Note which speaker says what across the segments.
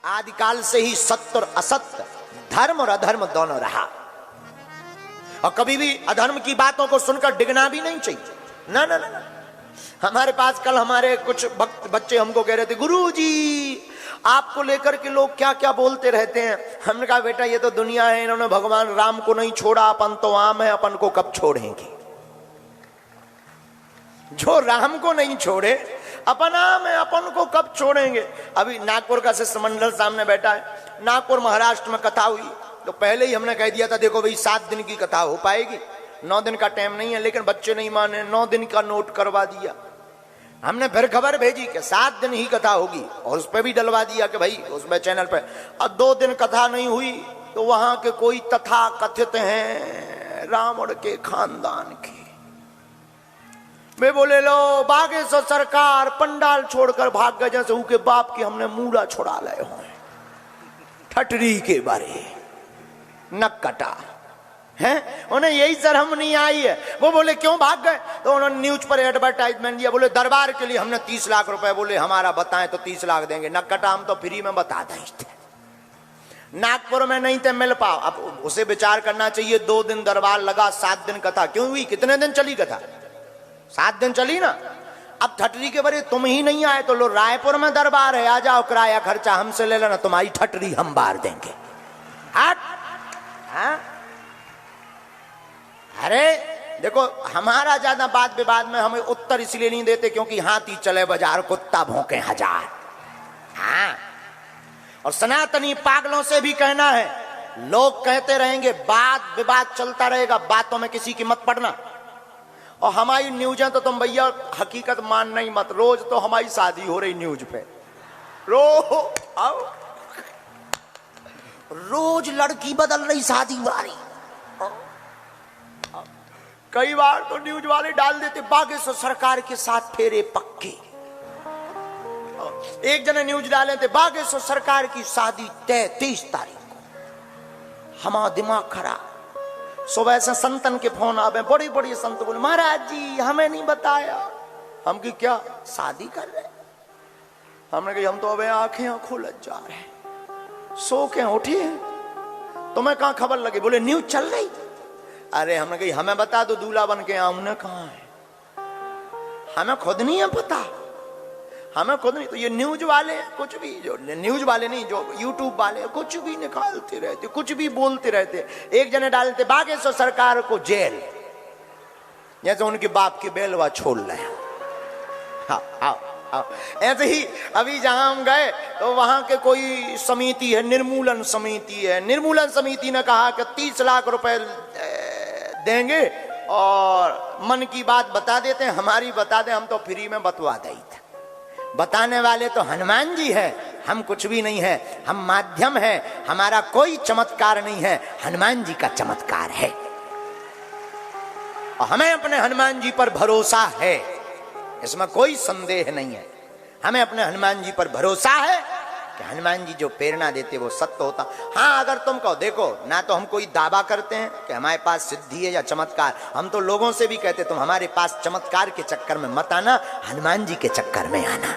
Speaker 1: आदिकाल से ही सत्य और असत्य, धर्म और अधर्म दोनों रहा, और कभी भी अधर्म की बातों को सुनकर डिगना भी नहीं चाहिए। ना ना ना, ना। हमारे पास कल हमारे कुछ भक्त बच्चे हमको कह रहे थे, गुरुजी आपको लेकर के लोग क्या क्या बोलते रहते हैं। हमने कहा बेटा ये तो दुनिया है, इन्होंने भगवान राम को नहीं छोड़ा, अपन तो आम है, अपन को कब छोड़ेंगे। जो राम को नहीं छोड़े अपन आम है, अपन को कब छोड़ेंगे। अभी नागपुर का शिष्टमंडल सामने बैठा है, नागपुर महाराष्ट्र में कथा हुई तो पहले ही हमने कह दिया था देखो भाई 7 दिन की कथा हो पाएगी, 9 दिन का टाइम नहीं है, लेकिन बच्चे नहीं माने, 9 दिन का नोट करवा दिया। हमने फिर खबर भेजी कि 7 दिन ही कथा होगी, और उस पर भी डलवा दिया कि भाई उसमें चैनल पे, और 2 दिन कथा नहीं हुई तो वहां के कोई तथा कथित हैं रावण के खानदान के वे बोले लो बागेश्वर सरकार पंडाल छोड़कर भाग गए, जैसे उनके बाप की हमने मूला छुड़ा लाए हो। ठटरी के बारे नक कटा है, उन्हें यही शर्म नहीं आई है। वो बोले क्यों भाग गए, तो उन्होंने न्यूज पर एडवर्टाइजमेंट दिया, बोले दरबार के लिए हमने 30 लाख रुपए, बोले हमारा बताएं तो 30 लाख देंगे। नक कटा, हम तो फ्री में बता दें थे, नागपुर में नहीं थे मिल पाओ। अब उसे विचार करना चाहिए, 2 दिन दरबार लगा, 7 दिन कथा क्यों हुई, कितने दिन चली कथा, 7 दिन चली ना। अब ठटरी के बारे तुम ही नहीं आए तो लो रायपुर में दरबार है, आ जाओ, किराया खर्चा हमसे ले लेना, तुम्हारी ठटरी हम बार देंगे। अरे देखो हमारा ज्यादा वाद विवाद में हमें उत्तर इसलिए नहीं देते क्योंकि हाथी चले बाजार कुत्ता भौंके हजार। हाँ, और सनातनी पागलों से भी कहना है, लोग कहते रहेंगे, वाद विवाद चलता रहेगा, बातों में किसी की मत पड़ना। और हमारी न्यूज़ें तो तुम भैया हकीकत मानना ही मत, रोज तो हमारी शादी हो रही न्यूज पे, रोज लड़की बदल रही शादी वाली। कई बार तो न्यूज वाले डाल देते बागेश्वर सरकार के साथ फेरे पक्के। एक जने न्यूज डाले थे बागेश्वर सरकार की शादी तय 23 तारीख को। हमारा दिमाग खराब, सुबह से संतन के फोन आवे, बड़ी बड़ी संत बोले महाराज जी हमें नहीं बताया। हम की क्या शादी कर रहे, हमने कही हम तो अबे आंखें खोलत जा रहे हैं, सो के उठी है, तुम्हें कहां खबर लगी, बोले न्यूज चल रही। अरे हमने कही हमें बता दो दूल्हा बन के आऊं, कहां है, हमें खुद नहीं है पता, हमें खुद नहीं। तो ये न्यूज वाले कुछ भी, जो न्यूज वाले नहीं, जो यूट्यूब वाले कुछ भी निकालते रहते, कुछ भी बोलते रहते। एक जने डालते बागेश्वर सरकार को जेल, जैसे उनके बाप के बेलवा छोड़ रहे। ऐसे ही अभी जहां हम गए तो वहां के कोई समिति है, निर्मूलन समिति है, निर्मूलन समिति ने कहा कि 30 लाख रुपए देंगे और मन की बात बता देते हैं, हमारी बता दें, हम तो फ्री में बतवा देते। बताने वाले तो हनुमान जी हैं, हम कुछ भी नहीं है, हम माध्यम है, हमारा कोई चमत्कार नहीं है, हनुमान जी का चमत्कार है। और हमें अपने हनुमान जी पर भरोसा है, इसमें कोई संदेह नहीं है। हमें अपने हनुमान जी पर भरोसा है कि हनुमान जी जो प्रेरणा देते वो सत्य होता। हाँ, अगर तुम कहो, देखो ना तो हम कोई दावा करते हैं कि हमारे पास सिद्धि है या चमत्कार, हम तो लोगों से भी कहते तुम हमारे पास चमत्कार के चक्कर में मत आना, हनुमान जी के चक्कर में आना।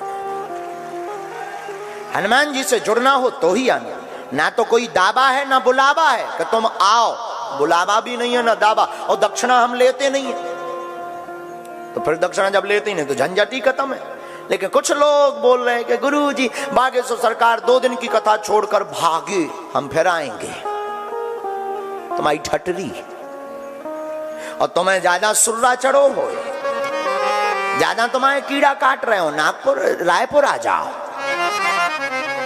Speaker 1: हनुमान जी से जुड़ना हो तो ही आना, ना तो कोई दावा है ना बुलावा है कि तुम आओ, बुलावा भी नहीं है ना दावा। और दक्षिणा हम लेते नहीं है, तो फिर दक्षिणा जब लेते ही नहीं तो झंझट ही खत्म है। लेकिन कुछ लोग बोल रहे हैं कि गुरुजी बागेश्वर सरकार 2 दिन की कथा छोड़कर भागे, हम फिर आएंगे। तुम्हारी ठटरी, और तुम्हें ज्यादा सुर्रा चढ़ो हो, ज्यादा तुम्हारे कीड़ा काट रहे हो, नागपुर रायपुर आ जाओ,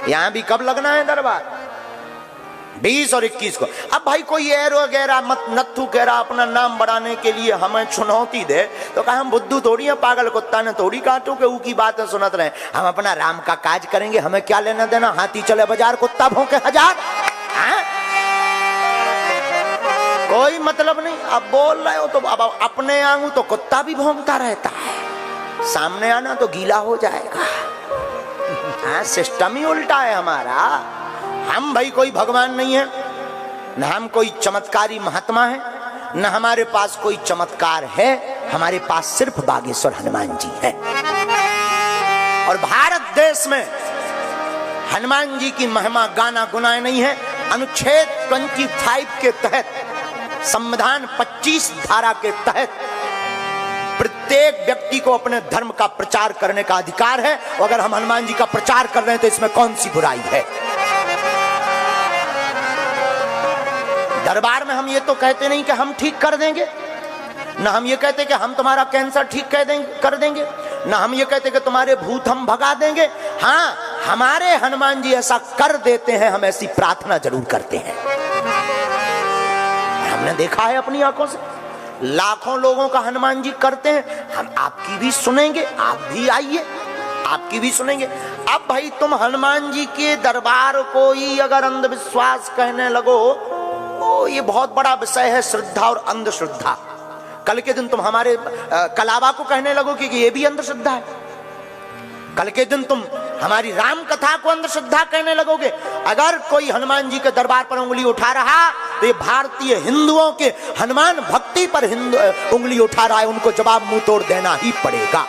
Speaker 1: यहां भी कब लगना है दरबार, 20 और 21 को। अब भाई कोई एरो वगैरह मत नत्थु कह रहा अपना नाम बढ़ाने के लिए हमें चुनौती दे, तो कहा हम बुद्धू थोड़ी है, पागल कुत्ता ने थोड़ी काटो के ऊ की बातें सुनत रहे, हम अपना राम का काज करेंगे, हमें क्या लेना देना, हाथी चले बाजार कुत्ता भौंके हजार। कोई मतलब नहीं। अब बोल रहे हो तो अब अपने आऊं तो कुत्ता भी भौंकता रहता है, सामने आना तो गीला हो जाएगा। हाँ, सिस्टम ही उल्टा है हमारा। हम भाई कोई भगवान नहीं है, न हम कोई चमत्कारी महात्मा है, न हमारे पास कोई चमत्कार है, हमारे पास सिर्फ बागेश्वर हनुमान जी है। और भारत देश में हनुमान जी की महिमा गाना गुनाए नहीं है। अनुच्छेद 25 के तहत, संविधान 25 धारा के तहत प्रत्येक व्यक्ति को अपने धर्म का प्रचार करने का अधिकार है। अगर हम हनुमान जी का प्रचार कर रहे हैं तो इसमें कौन सी बुराई है? दरबार में हम ये तो कहते नहीं कि हम ठीक कर देंगे, ना हम ये कहते कि हम तुम्हारा कैंसर ठीक कर देंगे, ना हम ये कहते कि तुम्हारे भूत हम भगा देंगे। हाँ, हमारे हनुमान जी ऐसा कर देते हैं, हम ऐसी प्रार्थना जरूर करते हैं। हमने देखा है अपनी आंखों से, लाखों लोगों का हनुमान जी करते हैं। हम आपकी भी सुनेंगे, आप भी आइए, आपकी भी सुनेंगे। अब भाई तुम हनुमान जी के दरबार को ही अगर अंधविश्वास कहने लगो, तो ये बहुत बड़ा विषय है, श्रद्धा और अंधश्रद्धा। कल के दिन तुम हमारे कलावा को कहने लगो कि ये भी अंधश्रद्धा है। कल के दिन तुम हमारी राम कथा को अंधश्रद्धा कहने लगोगे। अगर कोई हनुमान जी के दरबार पर उंगली उठा रहा तो ये भारतीय हिंदुओं के हनुमान भक्ति पर उंगली उठा रहा है, उनको जवाब मुंह तोड़ देना ही पड़ेगा।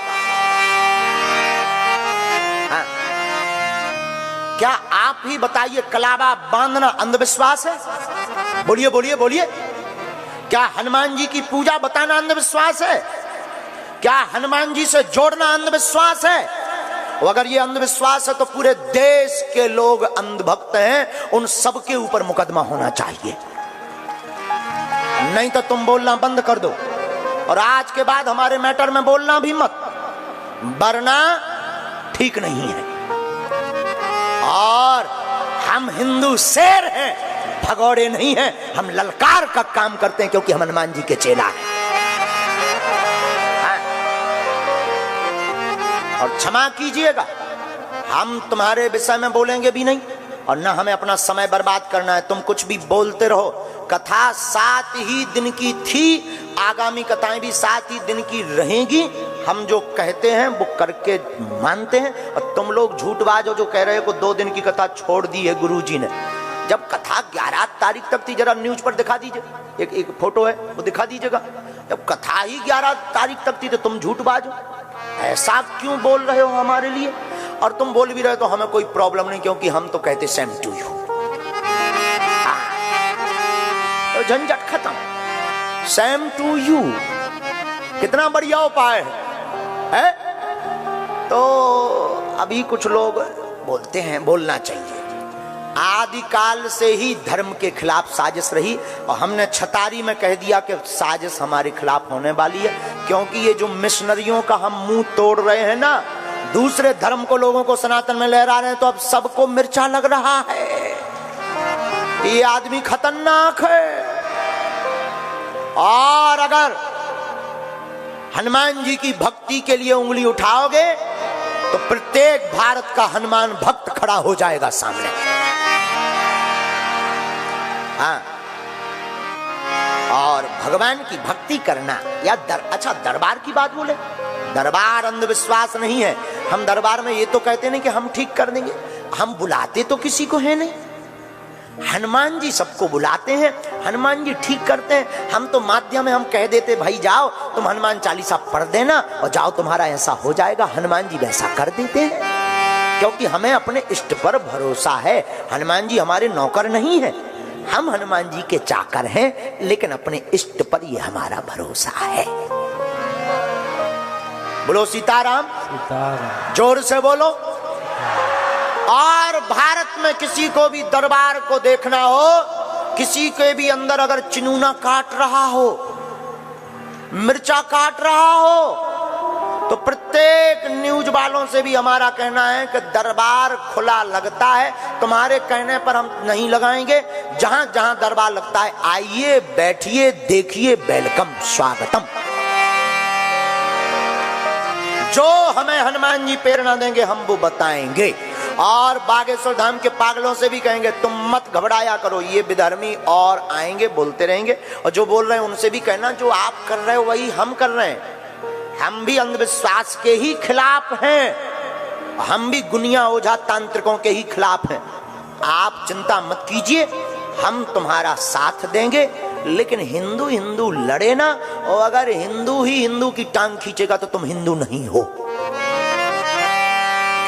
Speaker 1: हाँ। क्या आप ही बताइए, कलावा बांधना अंधविश्वास है? बोलिए बोलिए बोलिए। क्या हनुमान जी की पूजा बताना अंधविश्वास है? क्या हनुमान जी से जोड़ना अंधविश्वास है? अगर ये अंधविश्वास है तो पूरे देश के लोग अंधभक्त हैं, उन सब के ऊपर मुकदमा होना चाहिए। नहीं तो तुम बोलना बंद कर दो, और आज के बाद हमारे मैटर में बोलना भी मत, वरना ठीक नहीं है। और हम हिंदू शेर हैं, भगौड़े नहीं हैं। हम ललकार का काम करते हैं क्योंकि हम हनुमान जी के चेला हैं। और क्षमा कीजिएगा, हम तुम्हारे विषय में बोलेंगे भी नहीं, और ना हमें अपना समय बर्बाद करना है। तुम कुछ भी बोलते रहो। कथा 7 ही दिन की थी, आगामी कथाएं भी 7 ही दिन की रहेंगी। हम जो कहते हैं वो करके मानते हैं। और तुम लोग झूठबाज हो जो कह रहे हो कि 2 दिन की कथा छोड़ दी है गुरुजी ने। जब कथा 11 तारीख तक थी, जरा न्यूज पर दिखा दीजिए, एक फोटो है वो दिखा दीजिएगा। जब कथा ही 11 तारीख तक थी तो तुम झूठबाज हो। ऐसा क्यों बोल रहे हो हमारे लिए? और तुम बोल भी रहे हो तो हमें कोई प्रॉब्लम नहीं, क्योंकि हम तो कहते सेम टू यू। तो झंझट खत्म, सेम टू यू। कितना बढ़िया उपाय है? तो अभी कुछ लोग बोलते हैं, बोलना चाहिए। आदिकाल से ही धर्म के खिलाफ साजिश रही, और हमने छतारी में कह दिया कि साजिश हमारे खिलाफ होने वाली है। क्योंकि ये जो मिशनरियों का हम मुंह तोड़ रहे हैं ना, दूसरे धर्म को लोगों को सनातन में लहरा रहे हैं, तो अब सबको मिर्चा लग रहा है। ये आदमी खतरनाक है। और अगर हनुमान जी की भक्ति के लिए उंगली उठाओगे तो प्रत्येक भारत का हनुमान भक्त खड़ा हो जाएगा सामने। हाँ। और भगवान की भक्ति करना या अच्छा, दरबार की बात बोले, दरबार अंधविश्वास नहीं है। हम दरबार में ये तो कहते नहीं कि हम ठीक कर देंगे, हम बुलाते तो किसी को है नहीं। हनुमान जी सबको बुलाते हैं, हनुमान जी ठीक करते हैं। हम तो माध्यम में हम कह देते भाई जाओ तुम हनुमान चालीसा पढ़ देना और जाओ तुम्हारा ऐसा हो जाएगा। हनुमान जी वैसा कर देते हैं, क्योंकि हमें अपने इष्ट पर भरोसा है। हनुमान जी हमारे नौकर नहीं है, हम हनुमान जी के चाकर हैं, लेकिन अपने इष्ट पर ये हमारा भरोसा है। बोलो सीताराम, सीताराम। जोर से बोलो। और भारत में किसी को भी दरबार को देखना हो, किसी के भी अंदर अगर चिनूना काट रहा हो, मिर्चा काट रहा हो, तो प्रत्येक न्यूज वालों से भी हमारा कहना है कि दरबार खुला लगता है, तुम्हारे कहने पर हम नहीं लगाएंगे। जहां जहां दरबार लगता है आइए, बैठिए, देखिए, वेलकम, स्वागतम। जो हमें हनुमान जी प्रेरणा देंगे हम वो बताएंगे। और बागेश्वर धाम के पागलों से भी कहेंगे तुम मत घबराया करो, ये विधर्मी और आएंगे, बोलते रहेंगे। और जो बोल रहे हैं उनसे भी कहना जो आप कर रहे हो वही हम कर रहे हैं। हम भी अंधविश्वास के ही खिलाफ हैं, हम भी गुनिया ओझा तांत्रिकों के ही खिलाफ हैं। आप चिंता मत कीजिए, हम तुम्हारा साथ देंगे। लेकिन हिंदू हिंदू लड़े ना, और अगर हिंदू ही हिंदू की टांग खींचेगा तो तुम हिंदू नहीं हो।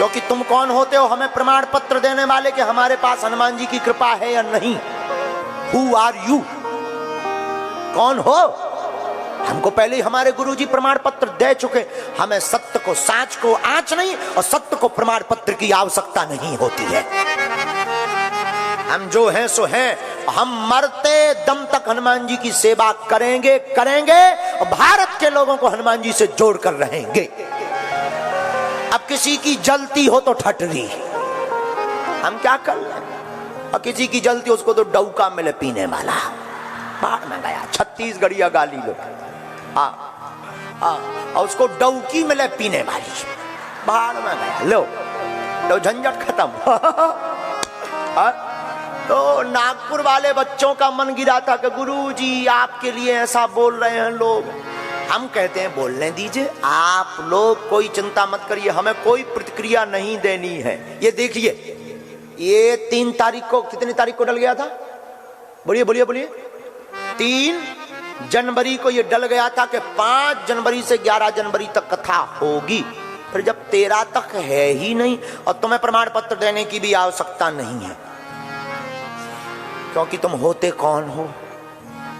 Speaker 1: क्योंकि तुम कौन होते हो हमें प्रमाण पत्र देने वाले कि हमारे पास हनुमान जी की कृपा है या नहीं? Who are you? कौन हो? हमको पहले ही हमारे गुरुजी प्रमाण पत्र दे चुके। हमें सत्य को, साच को आंच नहीं और सत्य को प्रमाण पत्र की आवश्यकता नहीं होती है। हम जो हैं सो हैं। हम मरते दम तक हनुमान जी की सेवा करेंगे और भारत के लोगों को हनुमान जी से जोड़कर रहेंगे। अब किसी की जलती हो तो ठटरी, हम क्या कर लें? और किसी की जलती उसको तो डौका मिले पीने वाला, बाढ़ में गया। छत्तीसगढ़िया गाली लो, और उसको डौकी मिले पीने वाली, बाढ़ में गया। लो तो झंझट खत्म। तो नागपुर वाले बच्चों का मन गिरा था कि गुरुजी आपके लिए ऐसा बोल रहे हैं लोग। हम कहते हैं बोलने दीजिए, आप लोग कोई चिंता मत करिए, हमें कोई प्रतिक्रिया नहीं देनी है। ये देखिए, ये 3 तारीख को, कितनी तारीख को डल गया था? बोलिए बोलिए बोलिए। 3 जनवरी को ये डल गया था कि 5 जनवरी से 11 जनवरी तक कथा होगी। फिर जब 13 तक है ही नहीं और तुम्हें प्रमाण पत्र देने की भी आवश्यकता नहीं है, क्योंकि तुम होते कौन हो?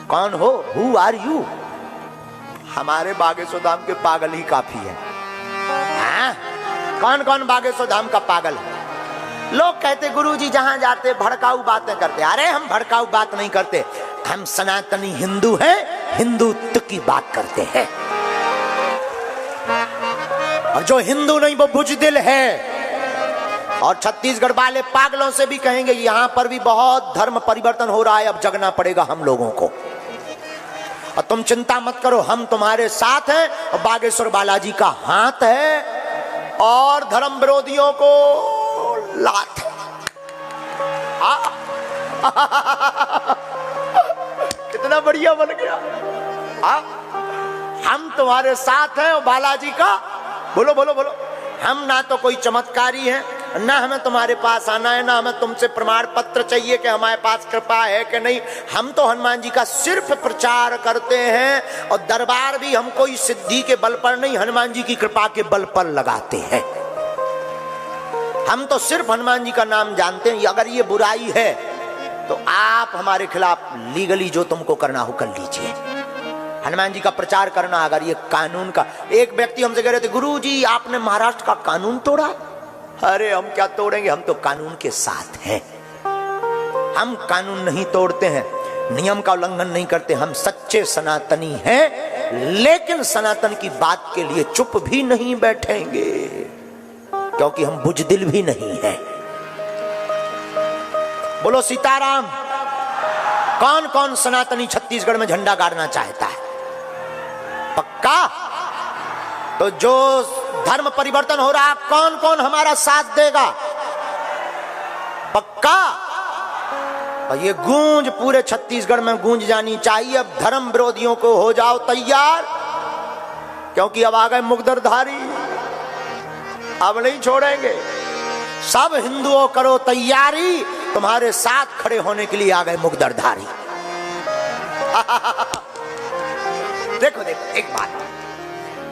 Speaker 1: कौन हो? Who are you? हमारे बागेश्वर धाम के पागल ही काफी है। हाँ? कौन कौन बागेश्वर धाम का पागल है? लोग कहते गुरुजी जहां जाते भड़काऊ बातें करते। अरे हम भड़काऊ बात नहीं करते, हम सनातनी हिंदू हैं, हिंदुत्व की बात करते हैं। और जो हिंदू नहीं वो बुजदिल है। और छत्तीसगढ़ वाले पागलों से भी कहेंगे यहां पर भी बहुत धर्म परिवर्तन हो रहा है, अब जगना पड़ेगा हम लोगों को। और तुम चिंता मत करो, हम तुम्हारे साथ हैं और बागेश्वर बालाजी का हाथ है और धर्म विरोधियों को लात। कितना बढ़िया बन गया। हम तुम्हारे साथ हैं और बालाजी का, बोलो बोलो बोलो। हम ना तो कोई चमत्कारी हैं, ना हमें तुम्हारे पास आना है, ना हमें तुमसे प्रमाण पत्र चाहिए कि हमारे पास कृपा है कि नहीं। हम तो हनुमान जी का सिर्फ प्रचार करते हैं और दरबार भी हम कोई सिद्धि के बल पर नहीं, हनुमान जी की कृपा के बल पर लगाते हैं। हम तो सिर्फ हनुमान जी का नाम जानते हैं। अगर ये बुराई है तो आप हमारे खिलाफ लीगली जो तुमको करना हो कर लीजिए। हनुमान जी का प्रचार करना, अगर ये कानून का, एक व्यक्ति हमसे कह रहे थे गुरुजी आपने महाराष्ट्र का कानून तोड़ा। अरे हम क्या तोड़ेंगे, हम तो कानून के साथ हैं। हम कानून नहीं तोड़ते हैं, नियम का उल्लंघन नहीं करते। हम सच्चे सनातनी हैं, लेकिन सनातन की बात के लिए चुप भी नहीं बैठेंगे, क्योंकि हम बुजदिल भी नहीं हैं। बोलो सीताराम। कौन कौन सनातनी छत्तीसगढ़ में झंडा गाड़ना चाहता है? पक्का? तो जो धर्म परिवर्तन हो रहा है, कौन कौन हमारा साथ देगा? पक्का? और ये गूंज पूरे छत्तीसगढ़ में गूंज जानी चाहिए। अब धर्म विरोधियों को हो जाओ तैयार, क्योंकि अब आ गए मुगदरधारी, अब नहीं छोड़ेंगे। सब हिंदुओं करो तैयारी, तुम्हारे साथ खड़े होने के लिए आ गए मुगदरधारी। देखो देखो एक बात,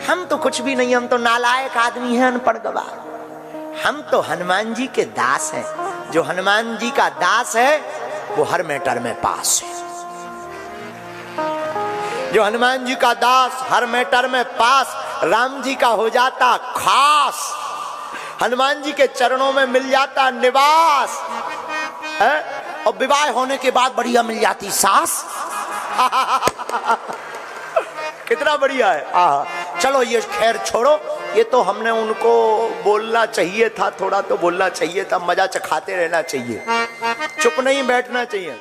Speaker 1: हम तो कुछ भी नहीं, हम तो नालायक आदमी हैं, अनपढ़ गवार। हम तो हनुमान जी के दास हैं। जो हनुमान जी का दास है वो हर मैटर में पास है। जो हनुमान जी का दास हर मैटर में पास, राम जी का हो जाता खास, हनुमान जी के चरणों में मिल जाता निवास है? और विवाह होने के बाद बढ़िया मिल जाती सास। कितना बढ़िया है। चलो ये खैर छोड़ो, ये तो हमने उनको बोलना चाहिए था, थोड़ा तो बोलना चाहिए था, मजा चखाते रहना चाहिए, चुप नहीं बैठना चाहिए।